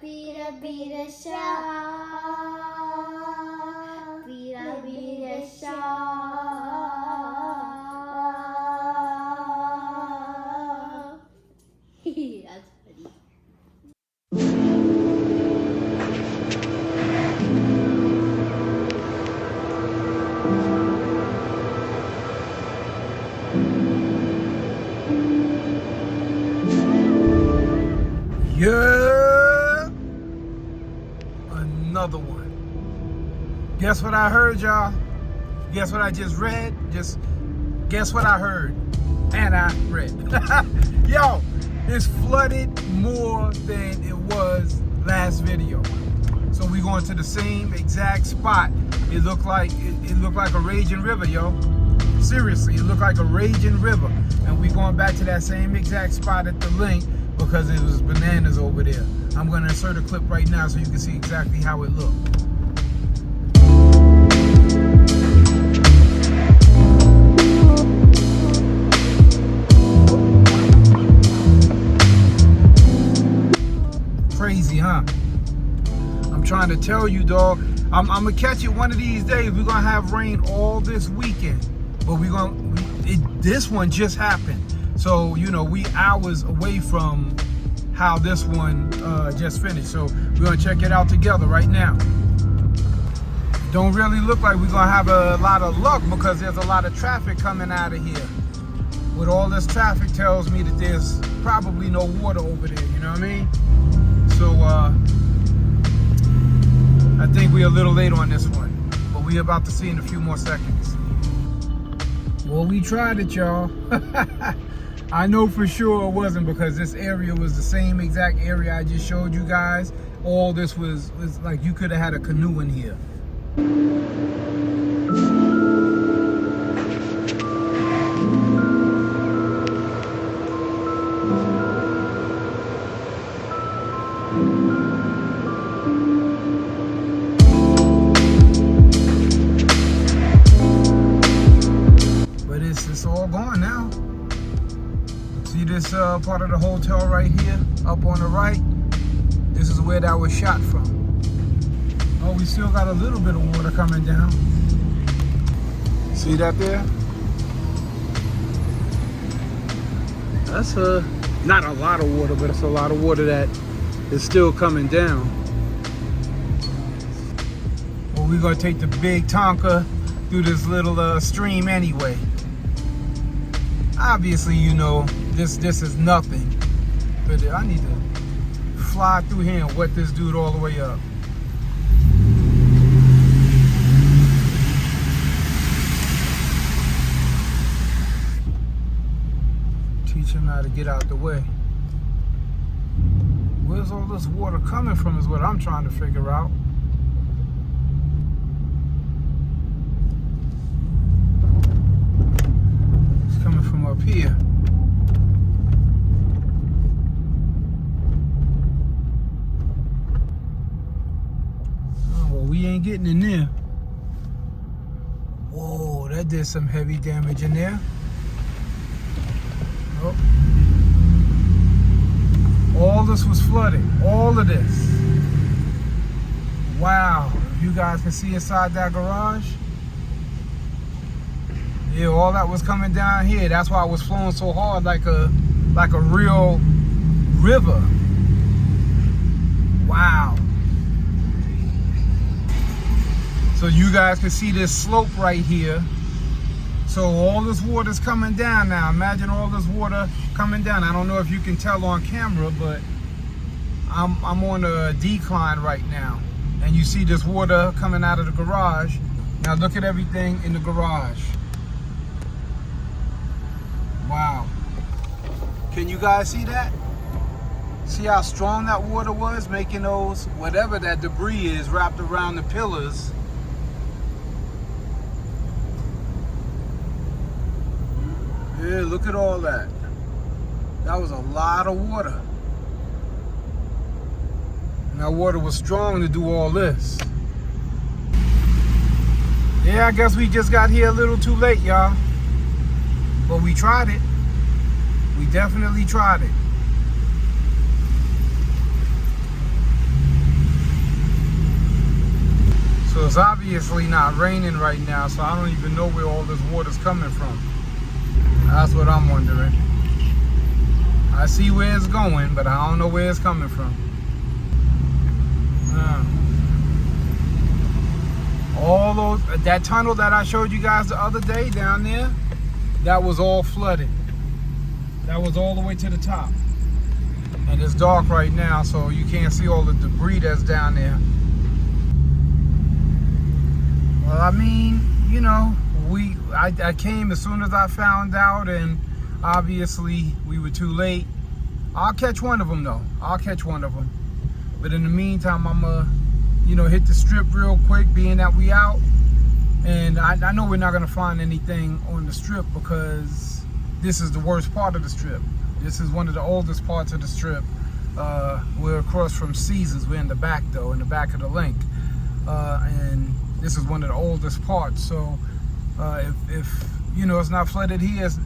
Pira Pira Shah, Pira Pira Shah. That's funny. Yeah, another one. Guess what I heard, y'all? Guess what I just read? Just guess what I heard and I read. Yo, it's flooded more than it was last video. So we going to the same exact spot. It looked like a raging river, yo. Seriously, it looked like a raging river. And we going back to that same exact spot at the link because it was bananas over there. I'm gonna insert a clip right now so you can see exactly how it looked. Crazy, huh? I'm trying to tell you, dog. I'm gonna catch it one of these days. We're gonna have rain all this weekend, but this one just happened. So, you know, we hours away from how this one just finished. So we're gonna check it out together right now. Don't really look like we're gonna have a lot of luck because there's a lot of traffic coming out of here. With all this traffic tells me that there's probably no water over there, you know what I mean? So I think we're a little late on this one, but we're about to see in a few more seconds. Well, we tried it, y'all. I know for sure it wasn't because this area was the same exact area I just showed you guys. All this was like you could have had a canoe in here. But it's all gone now. See this part of the hotel right here, up on the right? This is where that was shot from. Oh, we still got a little bit of water coming down. See that there? That's not a lot of water, but it's a lot of water that is still coming down. Well, we're gonna take the big Tonka through this little stream anyway. Obviously, you know, this is nothing, but I need to fly through here and wet this dude all the way up. Teach him how to get out the way. Where's all this water coming from is what I'm trying to figure out. It's coming from up here. We ain't getting in there. Whoa, that did some heavy damage in there. Oh. All this was flooded. All of this. Wow. You guys can see inside that garage. Yeah, all that was coming down here. That's why it was flowing so hard like a real river. Wow. So you guys can see this slope right here. So all this water is coming down now. Imagine all this water coming down. I don't know if you can tell on camera, but I'm on a decline right now. And you see this water coming out of the garage. Now look at everything in the garage. Wow. Can you guys see that? See how strong that water was, making those, whatever that debris is, wrapped around the pillars. Yeah, look at all that. That was a lot of water. And that water was strong to do all this. Yeah, I guess we just got here a little too late, y'all. But we tried it. We definitely tried it. it's obviously not raining right now, so I don't even know where all this water's coming from. That's what I'm wondering. I see where it's going, but I don't know where it's coming from. All those, that tunnel that I showed you guys the other day down there, that was all flooded. That was all the way to the top. And it's dark right now, so you can't see all the debris that's down there. Well, I mean, you know, I came as soon as I found out, and obviously we were too late. I'll catch one of them though. I'll catch one of them. But in the meantime, I'm you know, hit the strip real quick, being that we out. And I know we're not gonna find anything on the strip because this is the worst part of the strip. This is one of the oldest parts of the strip. We're across from Caesars. We're in the back though, in the back of the link. And this is one of the oldest parts. So if you know, it's not flooded here, it's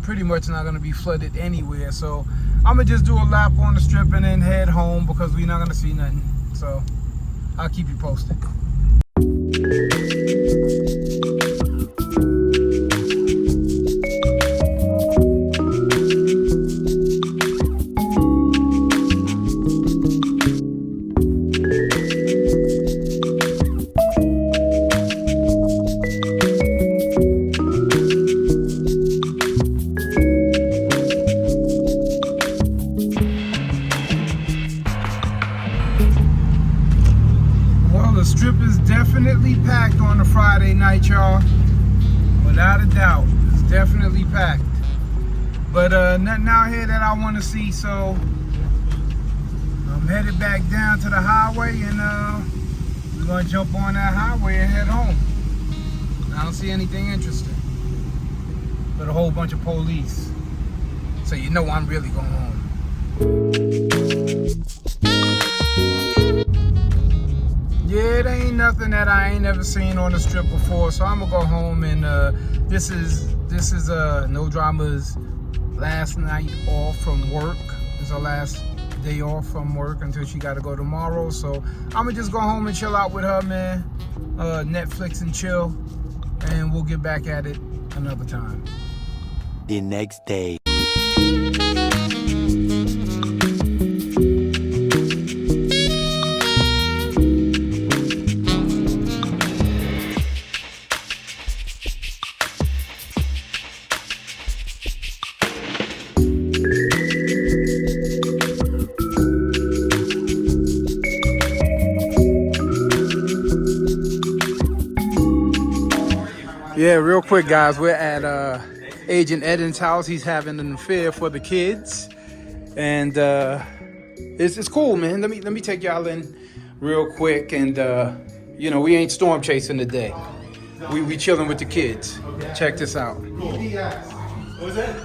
pretty much not gonna be flooded anywhere. So I'm gonna just do a lap on the strip and then head home because we're not gonna see nothing. So I'll keep you posted. The strip is definitely packed on a Friday night, y'all. Without a doubt, it's definitely packed. But nothing out here that I want to see, so I'm headed back down to the highway, and we're gonna jump on that highway and head home. I don't see anything interesting, but a whole bunch of police. So you know I'm really going home. Yeah, there ain't nothing that I ain't never seen on the strip before, so I'm gonna go home. And this is No Drama's last night off from work. It's her last day off from work until she got to go tomorrow. So I'm gonna just go home and chill out with her, man. Netflix and chill, and we'll get back at it another time. The next day. Yeah, real quick, guys. We're at Agent Eden's house. He's having an affair for the kids, and it's cool, man. Let me take y'all in real quick, and you know, we ain't storm chasing today. We chilling with the kids. Check this out. What was that?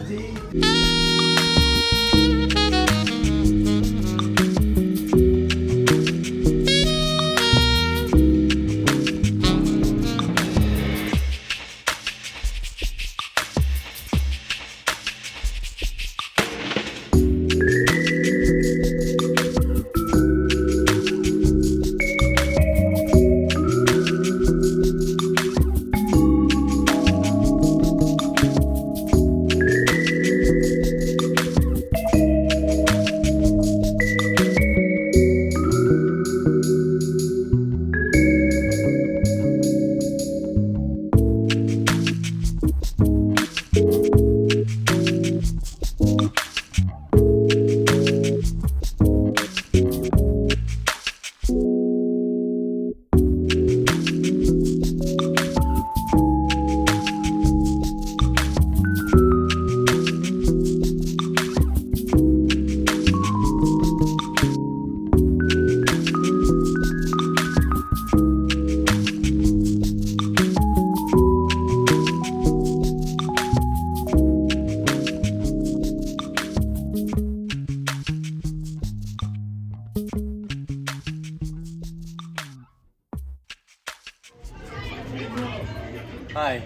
Hi.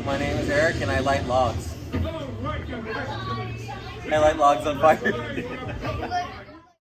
My name is Eric and I light logs. I light logs on fire.